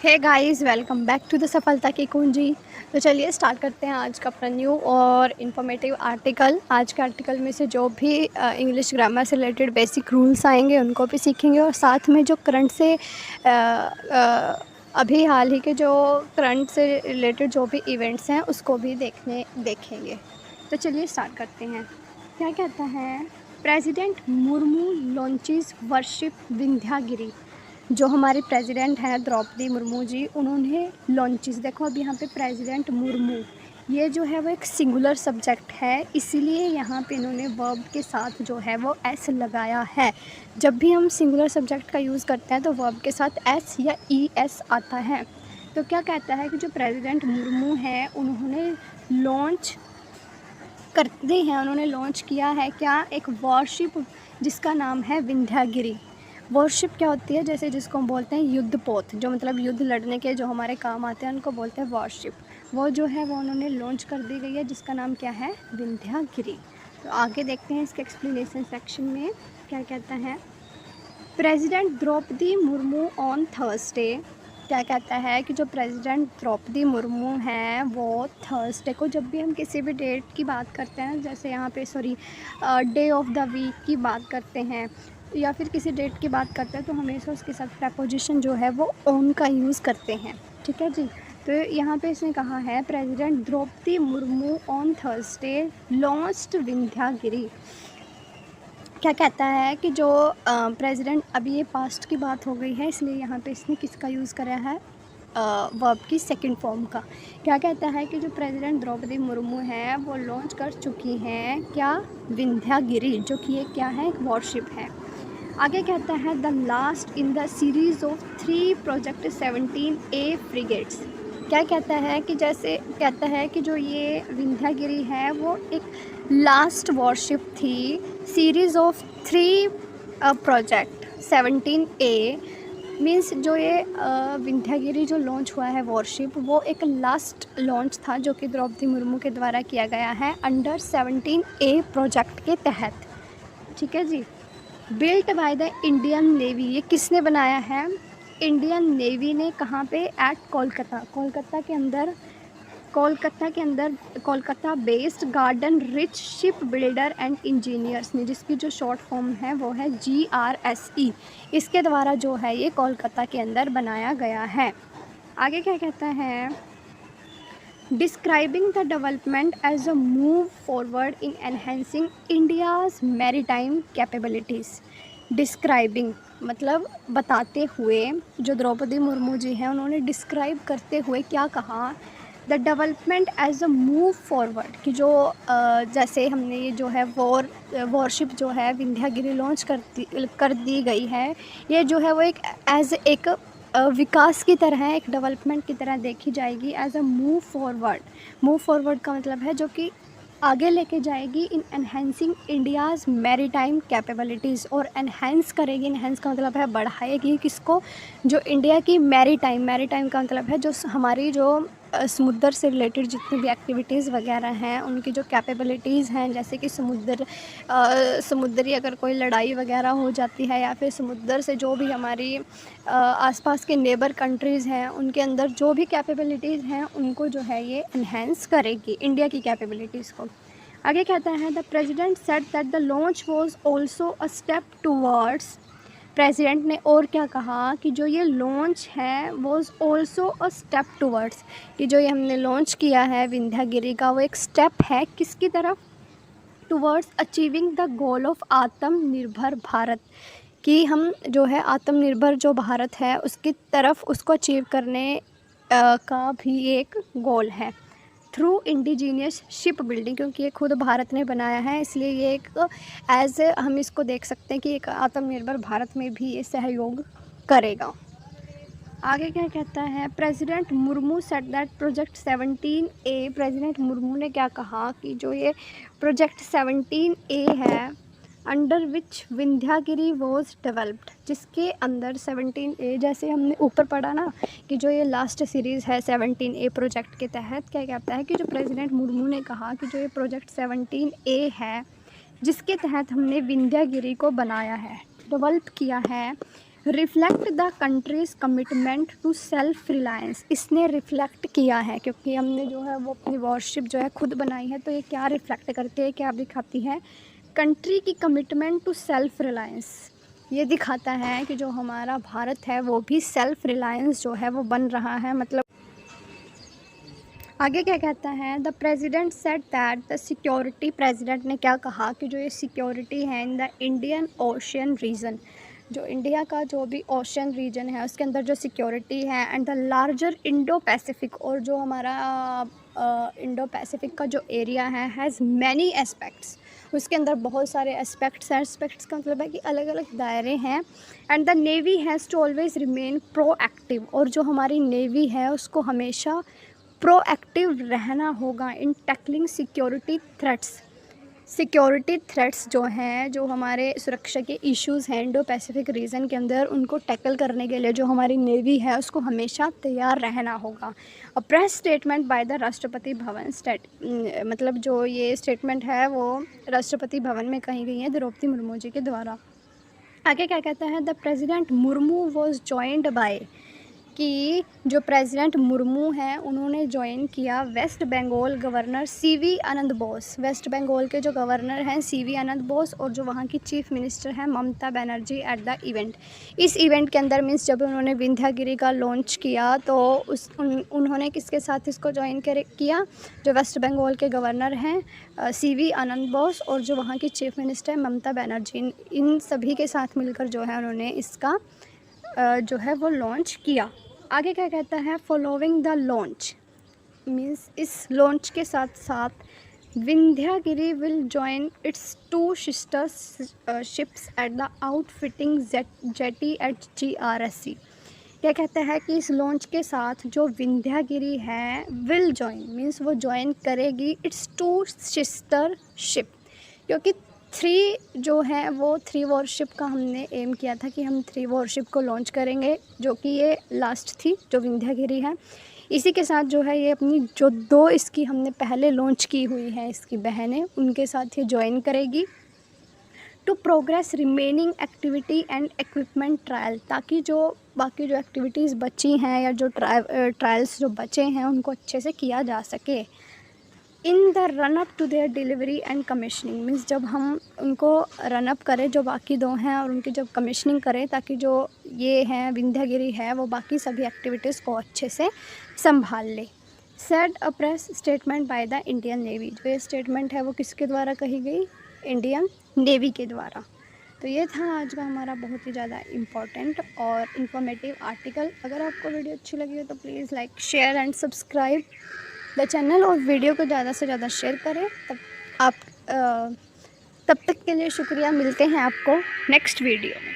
Hey guys, welcome back to the सफलता की कुंजी। तो चलिए स्टार्ट करते हैं आज का अपना न्यू और इन्फॉर्मेटिव आर्टिकल। आज के आर्टिकल में से जो भी इंग्लिश ग्रामर से रिलेटेड बेसिक रूल्स आएंगे उनको भी सीखेंगे, और साथ में जो करंट से अभी हाल ही के जो करंट से रिलेटेड जो भी इवेंट्स हैं उसको भी देखेंगे। तो चलिए स्टार्ट करते हैं। क्या कहता है, president Murmu launches worship Vindhyagiri. जो हमारे प्रेसिडेंट हैं द्रौपदी मुर्मू जी, उन्होंने लॉन्चेस, देखो अब यहाँ पे प्रेसिडेंट मुर्मू, ये जो है वो एक सिंगुलर सब्जेक्ट है, इसीलिए यहाँ पे इन्होंने वर्ब के साथ जो है वो एस लगाया है। जब भी हम सिंगुलर सब्जेक्ट का यूज़ करते हैं तो वर्ब के साथ एस या ई एस आता है। तो क्या कहता है कि जो प्रेसिडेंट मुर्मू हैं उन्होंने लॉन्च किया है क्या, एक वॉरशिप जिसका नाम है विंध्यागिरी। वॉरशिप क्या होती है, जैसे जिसको हम बोलते हैं युद्ध पोत, जो मतलब युद्ध लड़ने के जो हमारे काम आते हैं उनको बोलते हैं वॉरशिप। वो जो है वो उन्होंने लॉन्च कर दी गई है, जिसका नाम क्या है, विंध्यागिरी। तो आगे देखते हैं इसके एक्सप्लेनेशन सेक्शन में क्या कहता है। President Droupadi Murmu on Thursday, क्या कहता है कि जो प्रेसिडेंट द्रौपदी मुर्मू हैं वो थर्सडे को, जब भी हम किसी भी डेट की बात करते हैं, जैसे यहाँ पे डे ऑफ द वीक की बात करते हैं या फिर किसी डेट की बात करते हैं, तो हमेशा उसके साथ प्रपोजिशन जो है वो ऑन का यूज़ करते हैं। ठीक है जी। तो यहाँ पे इसने कहा है president Droupadi Murmu on Thursday launched Vindhyagiri. क्या कहता है कि जो प्रेसिडेंट, अभी ये पास्ट की बात हो गई है इसलिए यहाँ पे इसने किसका यूज़ करा है, वर्ब की सेकंड फॉर्म का। क्या कहता है कि जो प्रेसिडेंट द्रौपदी मुर्मू हैं वो लॉन्च कर चुकी हैं क्या, विंध्यागिरी, जो कि ये क्या है, एक वॉरशिप है। आगे कहता है the last in the series of 3 project 17A frigates. क्या कहता है कि जैसे कहता है कि जो ये विंध्यागिरी है वो एक लास्ट वॉरशिप थी, series of 3 project 17A, means जो ये विंध्यागिरी जो लॉन्च हुआ है वॉरशिप, वो एक लास्ट लॉन्च था जो कि द्रौपदी मुर्मू के द्वारा किया गया है अंडर 17A प्रोजेक्ट के तहत। ठीक है जी। Built by the Indian Navy, ये किसने बनाया है, इंडियन नेवी ने। कहाँ पे, at Kolkata, Kolkata based Garden Reach ship builder and engineers ने, जिसकी जो शॉर्ट फॉर्म है वो है GRSE, इसके द्वारा जो है ये कोलकाता के अंदर बनाया गया है। आगे क्या कहता है, describing the development as a move forward in enhancing India's maritime capabilities. Describing मतलब बताते हुए, जो द्रौपदी मुर्मू जी हैं उन्होंने डिस्क्राइब करते हुए क्या कहा, the development as a move forward, कि जो जैसे हमने ये जो है वॉरशिप जो है विंध्यागिरी लॉन्च कर दी गई है, ये जो है वो एक एज एक विकास की तरह, एक डेवलपमेंट की तरह देखी जाएगी, as a move forward. Move forward का मतलब है जो कि आगे लेके जाएगी in enhancing India's maritime capabilities, और एनहेंस करेगी, एनहेंस का मतलब है बढ़ाएगी किसको, जो इंडिया की मैरीटाइम का मतलब है जो हमारी जो समुद्र से रिलेटेड जितनी भी एक्टिविटीज़ वगैरह हैं उनकी जो कैपेबिलिटीज़ हैं, जैसे कि समुद्री अगर कोई लड़ाई वगैरह हो जाती है, या फिर समुद्र से जो भी हमारी आसपास के नेबर कंट्रीज़ हैं उनके अंदर जो भी कैपेबिलिटीज़ हैं उनको जो है ये एनहेंस करेगी, इंडिया की कैपेबिलिटीज़ को। आगे कहता है the president said that the launch was also a step towards. President ने और क्या कहा कि जो ये लॉन्च है was also a step towards, कि जो ये हमने लॉन्च किया है विंध्यागिरी का वो एक स्टेप है किसकी तरफ, towards achieving the goal of आत्मनिर्भर भारत, कि हम जो है आत्मनिर्भर जो भारत है उसकी तरफ उसको अचीव करने का भी एक गोल है, थ्रू इंडिजीनियस शिप बिल्डिंग, क्योंकि ये खुद भारत ने बनाया है इसलिए ये एक एज हम इसको देख सकते हैं कि एक आत्मनिर्भर भारत में भी ये सहयोग करेगा। आगे क्या कहता है, president Murmu said that project 17A, president Murmu ने क्या कहा कि जो ये प्रोजेक्ट 17A है under which Vindhyagiri was developed, जिसके अंदर 17A, जैसे हमने ऊपर पढ़ा ना कि जो ये लास्ट सीरीज़ है 17A प्रोजेक्ट के तहत, क्या कहता है कि जो प्रेसिडेंट मुर्मू ने कहा कि जो ये प्रोजेक्ट 17A है जिसके तहत हमने विंध्यागिरी को बनाया है, डेवलप किया है, reflect the country's commitment to self reliance. इसने रिफ्लेक्ट किया है, क्योंकि हमने जो है वो अपनी वॉरशिप जो है खुद बनाई है, तो ये क्या रिफ्लेक्ट करती है, क्या दिखाती है, कंट्री की कमिटमेंट टू सेल्फ रिलायंस। ये दिखाता है कि जो हमारा भारत है वो भी सेल्फ रिलायंस जो है वो बन रहा है। मतलब आगे क्या कहता है, the president said that the security, president ने क्या कहा कि जो ये सिक्योरिटी है in the Indian Ocean region, जो इंडिया का जो भी ओशन रीजन है उसके अंदर जो सिक्योरिटी है, and the larger Indo Pacific, और जो हमारा इंडो पैसिफिक का जो एरिया है, हैज़ मैनी एस्पेक्ट्स, उसके अंदर बहुत सारे एस्पेक्ट्स हैं। एस्पेक्ट्स का मतलब है कि अलग अलग दायरे हैं। And the navy has to always remain proactive, और जो हमारी नेवी है उसको हमेशा प्रोएक्टिव रहना होगा in tackling security threats. Security threats जो हैं, जो हमारे सुरक्षा के इश्यूज़ हैं इंडो पैसिफिक रीजन के अंदर, उनको टैकल करने के लिए जो हमारी नेवी है उसको हमेशा तैयार रहना होगा। A press statement by the Rashtrapati Bhavan मतलब जो ये स्टेटमेंट है वो राष्ट्रपति भवन में कही गई है द्रौपदी मुर्मू जी के द्वारा। आगे क्या कहता है, the president Murmu was joined by, कि जो प्रेसिडेंट मुर्मू हैं उन्होंने ज्वाइन किया वेस्ट बंगाल गवर्नर सीवी आनंद बोस। वेस्ट बंगाल के जो गवर्नर हैं सीवी आनंद बोस, और जो वहाँ की चीफ मिनिस्टर हैं Mamata Banerjee at the event. इस इवेंट के अंदर मीन्स जब उन्होंने विंध्यागिरी का लॉन्च किया तो उन्होंने किसके साथ इसको ज्वाइन किया, जो वेस्ट बंगाल के गवर्नर हैं सीवी आनंद बोस, और जो वहाँ की चीफ मिनिस्टर ममता बनर्जी, इन सभी के साथ मिलकर जो है उन्होंने इसका जो है वो लॉन्च किया। आगे क्या कहता है, फॉलोइंग द लॉन्च, मीन्स इस लॉन्च के साथ साथ Vindhyagiri will join its 2 sister ships at the outfitting jetty at GRSC। क्या कहता है कि इस लॉन्च के साथ जो विंध्यागिरी है विल जॉइन, मीन्स वो ज्वाइन करेगी इट्स 2 सिस्टर शिप, क्योंकि 3 जो है वो 3 वॉरशिप का हमने एम किया था कि हम 3 वॉरशिप को लॉन्च करेंगे, जो कि ये लास्ट थी जो विंध्यागिरी है। इसी के साथ जो है ये अपनी जो 2 इसकी हमने पहले लॉन्च की हुई है इसकी बहनें, उनके साथ ये ज्वाइन करेगी to progress remaining activity and equipment trial, ताकि जो बाकी जो एक्टिविटीज़ बची हैं या जो ट्रायल्स जो बचे हैं उनको अच्छे से किया जा सके। In the run up to their delivery and commissioning, means जब हम उनको रन अप करें जो बाकी 2 हैं और उनकी जब कमीशनिंग करें, ताकि जो ये हैं विंध्यागिरी है वो बाकी सभी एक्टिविटीज़ को अच्छे से संभाल ले। Said a press statement by the Indian navy, जो ये स्टेटमेंट है वो किसके द्वारा कही गई, इंडियन नेवी के द्वारा। तो ये था आज का हमारा बहुत ही ज़्यादा इम्पॉर्टेंट और इन्फॉर्मेटिव आर्टिकल। अगर आपको वीडियो अच्छी लगी हो तो please like share and subscribe the channel, और वीडियो को ज़्यादा से ज़्यादा शेयर करें। तब तक के लिए शुक्रिया। मिलते हैं आपको नेक्स्ट वीडियो में।